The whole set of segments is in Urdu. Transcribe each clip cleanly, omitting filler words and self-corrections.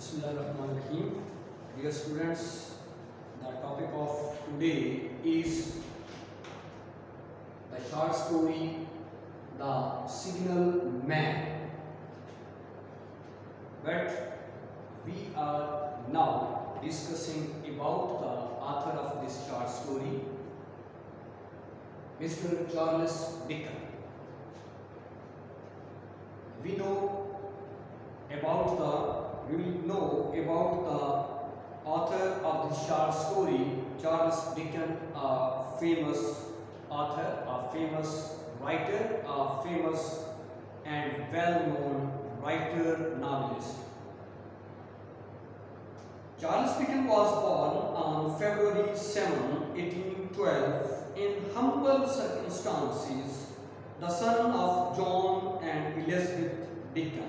Bismillahirrahmanirrahim. Dear students, the topic of today is the short story The Signal Man. But we are now discussing about the author of this short story, Mr. Charles Dickens. We will know about the author of the short story, Charles Dickens, a famous author, a famous writer, a famous and well-known writer, novelist. Charles Dickens was born on February 7, 1812 in humble circumstances, the son of John and Elizabeth Dickens.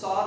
7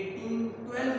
1812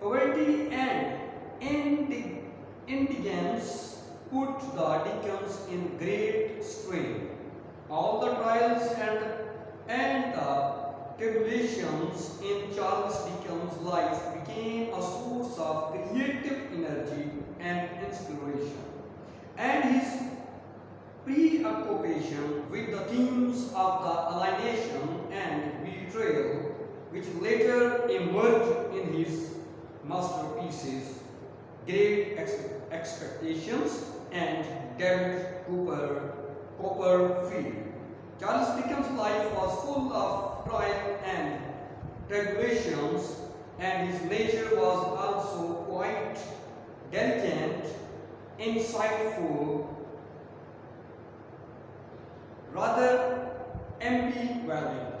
Poverty and indigence put the Dickens in great strain. All the trials and the tribulations in Charles Dickens' life became a source of creative energy and inspiration, and his preoccupation with the themes of the alienation and betrayal, which later emerged in his masterpieces, Great Expectations and David Copperfield. Charles Dickens' life was full of trial and tribulations, and his nature was also quite delicate, insightful, rather ambivalent.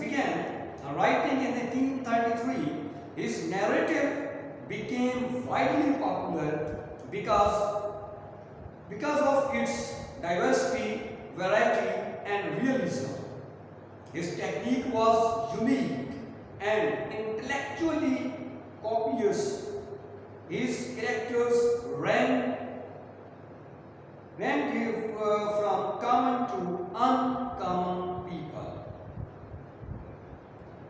began writing in 1833. His narrative became widely popular because of its diversity, variety, and realism. His technique was unique and intellectually copious. His characters range from common to uncommon people.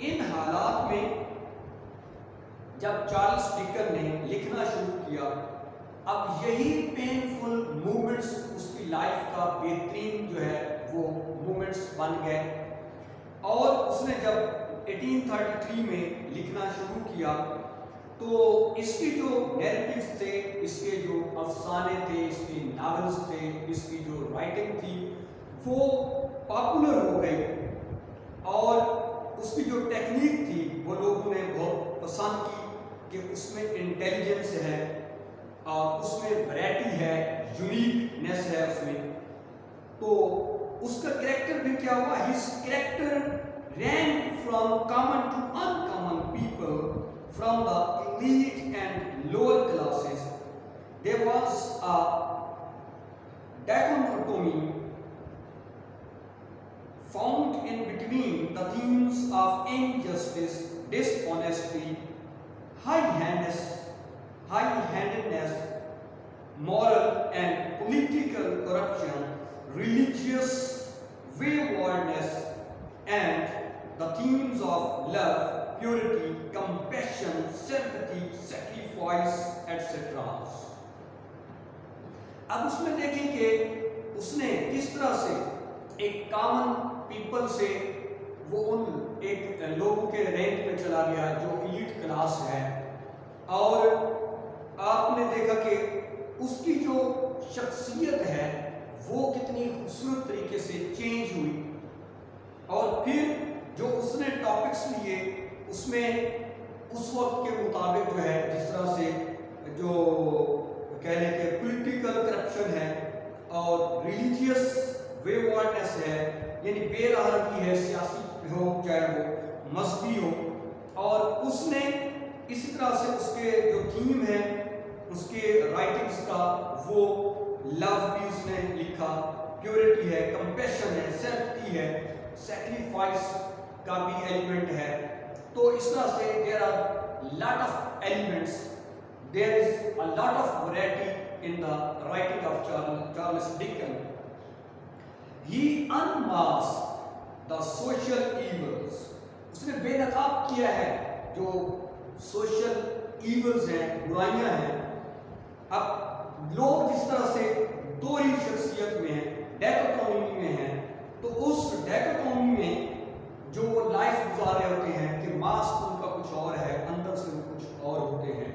ان حالات میں جب چارلس ڈکن نے لکھنا شروع کیا، اب یہی پینفل مومنٹس اس کی لائف کا بہترین جو ہے وہ مومنٹس بن گئے، اور اس نے جب 1833 میں لکھنا شروع کیا تو اس کی جو نیریٹیوز تھے، اس کے جو افسانے تھے، اس کے ناولز تھے، اس کی جو رائٹنگ تھی وہ پاپولر ہو گئی، اور اس کی جو ٹیکنیک تھی وہ لوگوں نے بہت پسند کی کہ اس میں انٹیلیجنس ہے، اس میں ویرائٹی ہے، یونیکنیس ہے اس میں۔ تو اس کا کریکٹر بھی کیا ہوا، his character range from common to uncommon people, from the elite and lower classes. There was a dichotomy found in between the themes of injustice, dishonesty, high-handedness, moral and political corruption, religious waywardness, and the themes of love, purity, compassion, sympathy, sacrifice, etc. اب اس میں دیکھیں کہ اس نے کس طرح سے ایک کامن پیپل سے وہ ان ایک لوگوں کے رینک میں چلا گیا جو ایلیٹ کلاس ہے، اور آپ نے دیکھا کہ اس کی جو شخصیت ہے وہ کتنی خوبصورت طریقے سے چینج ہوئی، اور پھر جو اس نے ٹاپکس لیے اس میں اس وقت کے مطابق جو ہے جس طرح سے جو کہہ لیں کہ پولیٹیکل کرپشن ہے اور ریلیجیس ویوارڈنس ہے، یعنی بے راہی ہے، سیاسی ہو چاہے وہ مذہبی ہو، اور اس نے اسی طرح سے اس کے جو تھیم ہے اس کے رائٹنگز کا وہ لو بھی اس نے لکھا، پیورٹی ہے، کمپیشن ہے، سیمپتھی ہے، سیکریفائس کا بھی ایلیمنٹ ہے۔ تو اس طرح سے there are lot of elements, there is a lot of variety in the writing of Charles Dickens. He unmasked the social evils. اس نے بے نقاب کیا ہے جو سوشل ایولز ہیں، برائیاں ہیں۔ اب لوگ جس طرح سے دو ہی شخصیت میں ہیں، ڈیکوٹومی میں ہیں، تو اس ڈیکوٹومی میں جو وہ لائف گزار رہے ہوتے ہیں کہ ماسک ان کا کچھ اور ہے، اندر سے وہ کچھ اور ہوتے ہیں،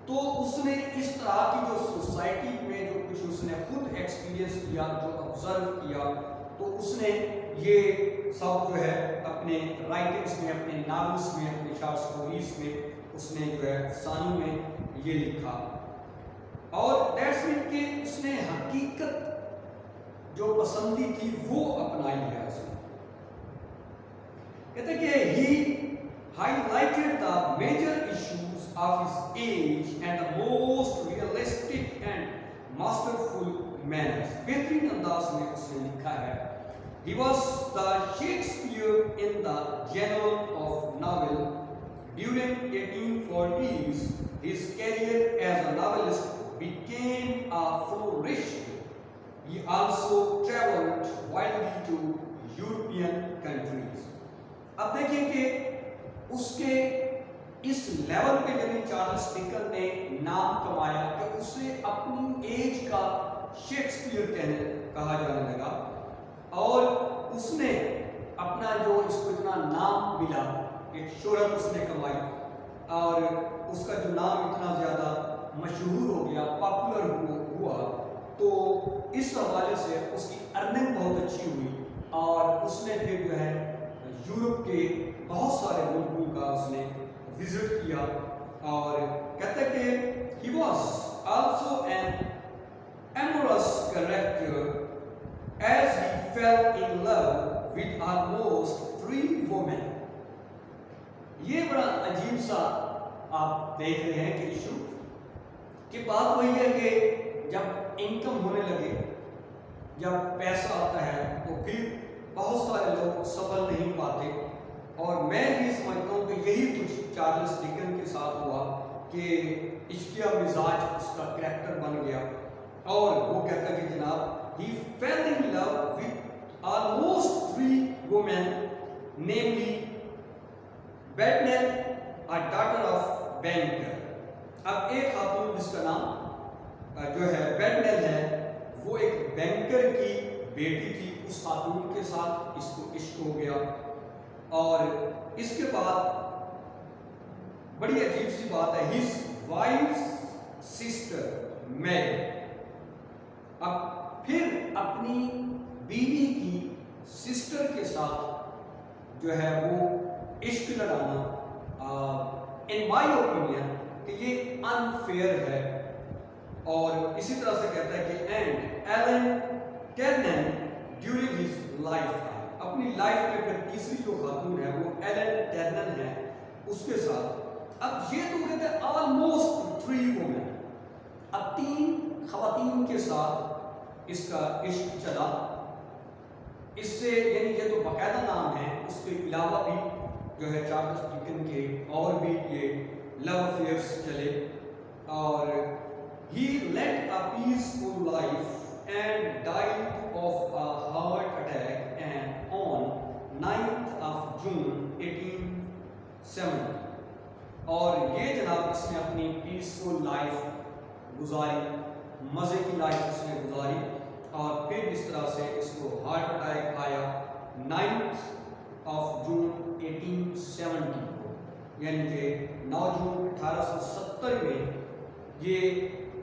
تو اس نے اس طرح کی جو سوسائٹی میں جو کچھ اس نے خود ایکسپیرینس کیا، جو آبزرو کیا، تو اس نے یہ سب جو ہے اپنے رائٹنگز میں، اپنے ناولز میں، اپنے شارٹ سٹوریز میں اس نے جو ہے افسانوں میں یہ لکھا، اور دیٹس مین کہ اس نے حقیقت جو پسندی تھی وہ اپنائی ہے۔ اس نے کہتے ہیں کہ he highlighted the major issues of his age and the most realistic and masterful manners. بہترین انداز میں اس نے لکھا ہے۔ He was the Shakespeare in the genre of novel. During 1840s, his career as a novelist became a flourish. He also traveled widely to European countries. اب دیکھیں کہ اس کے اس لیول پہ یعنی چارلس ڈکن نے نام کمایا کہ اسے اپنی ایج کا شیکسپیئر کہا جانے لگا، اور اس نے اپنا جو اس کو اتنا نام ملا، ایک شہرت اس نے کمائی، اور اس کا جو نام اتنا زیادہ مشہور ہو گیا، پاپولر ہوا، تو اس حوالے سے اس کی ارننگ بہت اچھی ہوئی، اور اس نے پھر جو ہے یورپ کے بہت سارے ملکوں کا اس نے وزٹ کیا، اور کہتے کہ he was also an amorous character as he fell in love with almost 3 women. یہ بڑا عجیب سا آپ دیکھ رہے ہیں کہ ایشو کہ بات وہی ہے کہ جب انکم ہونے لگے، جب پیسہ آتا ہے تو پھر بہت سارے لوگ سفل نہیں پاتے، اور میں یہ سمجھتا ہوں کہ یہی کچھ چارلس ڈکن کے ساتھ ہوا کہ عشقیہ مزاج اس کا کریکٹر بن گیا، اور وہ کہتا ہے کہ جناب he fell in love with almost 3 women, namely بیڈنیل a daughter of banker. اب ایک خاتون جس کا نام جو ہے بیڈنیل ہے وہ ایک بینکر کی بیٹی تھی. اس خاتون کے ساتھ اس کو عشق ہو گیا اور اس کے بعد بڑی عجیب سی بات ہے, his wife's sister married. اب پھر اپنی بیوی کی سسٹر کے ساتھ جو ہے وہ عشق لڑانا ان مائی اوپینین کہ یہ انفیئر ہے. اور اسی طرح سے کہتا ہے کہ and Alan Turing during his life, اپنی لائف میں پھر تیسری جو خاتون ہے وہ ایلن ٹرنن ہے اس کے ساتھ. اب یہ تو کہتے ہیں آلموسٹ 3 وومن, اب 3 خواتین کے ساتھ اس کا عشق چلا. اس سے یعنی یہ تو باقاعدہ نام ہے, اس کے علاوہ بھی جو ہے چارلس ڈکن کے اور بھی یہ لو افیئرس چلے. اور he led a peaceful life and died of a heart attack and on 9th of June 1870. اور یہ جناب اس نے اپنی پیسفل لائف گزاری, مزے کی لائف اس نے گزاری, اور پھر اس طرح سے اس کو ہارٹ اٹیک آیا 9th of June 1870 کو, یعنی کہ 9 جون 1870 میں یہ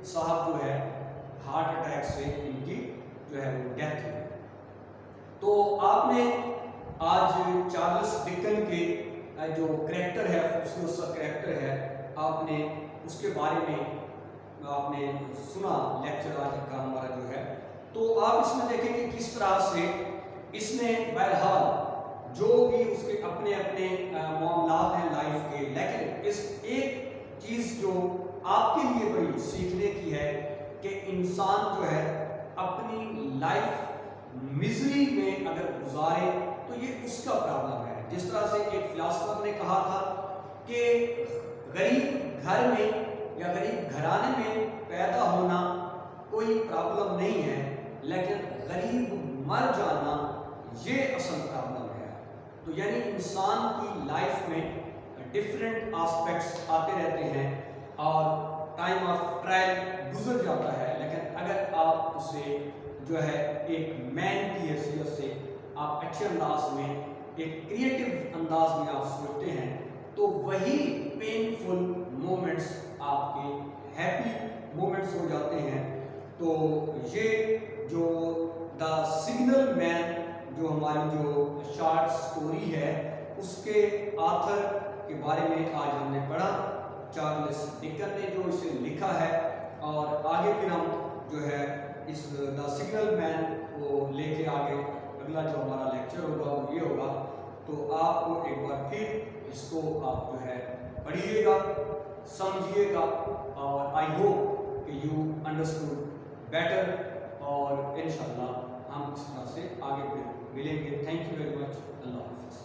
صاحب جو ہے ہارٹ اٹیک سے ان کی جو ہے وہ ڈیتھ ہوئی. تو آپ نے آج چارلس ڈکن کے جو کریکٹر ہے, خوبصورت سا کریکٹر ہے, آپ نے اس کے بارے میں آپ نے سنا لیکچر آج کا ہمارا جو ہے. تو آپ اس میں دیکھیں کہ کس طرح سے اس نے بہرحال جو بھی اس کے اپنے اپنے معاملات ہیں لائف کے, لیکن اس ایک چیز جو آپ کے لیے بڑی سیکھنے کی ہے کہ انسان جو ہے اپنی لائف مزری میں اگر گزارے تو یہ اس کا پرابلم ہے. جس طرح سے ایک فلاسفر نے کہا تھا کہ غریب گھر میں یا غریب گھرانے میں پیدا ہونا کوئی پرابلم نہیں ہے, لیکن غریب مر جانا یہ اصل پرابلم ہے. تو یعنی انسان کی لائف میں ڈفرینٹ آسپیکٹس آتے رہتے ہیں اور ٹائم آف ٹرائل گزر جاتا ہے, لیکن اگر آپ اسے جو ہے ایک مین کی حیثیت سے آپ اچھے انداز میں ایک کریٹو انداز میں آپ سوچتے ہیں تو وہی پینفل مومنٹس آپ کے ہیپی مومنٹس ہو جاتے ہیں. تو یہ جو دا سگنل مین جو ہماری جو شارٹ سٹوری ہے اس کے آتھر کے بارے میں آج ہم نے پڑھا, چارلس ڈکن نے جو اسے لکھا ہے, اور آگے پھر ہم جو ہے اس دا سگنل مین کو لے کے آگے اگلا جو ہمارا لیکچر ہوگا وہ یہ ہوگا. تو آپ کو ایک بار پھر اس کو آپ جو ہے پڑھیے گا, سمجھیے گا, اور آئی ہوپ کہ یو انڈرسٹوڈ بیٹر, اور انشاءاللہ ہم اس طرح سے آگے پھر ملیں گے. Thank you very much. اللہ حافظ.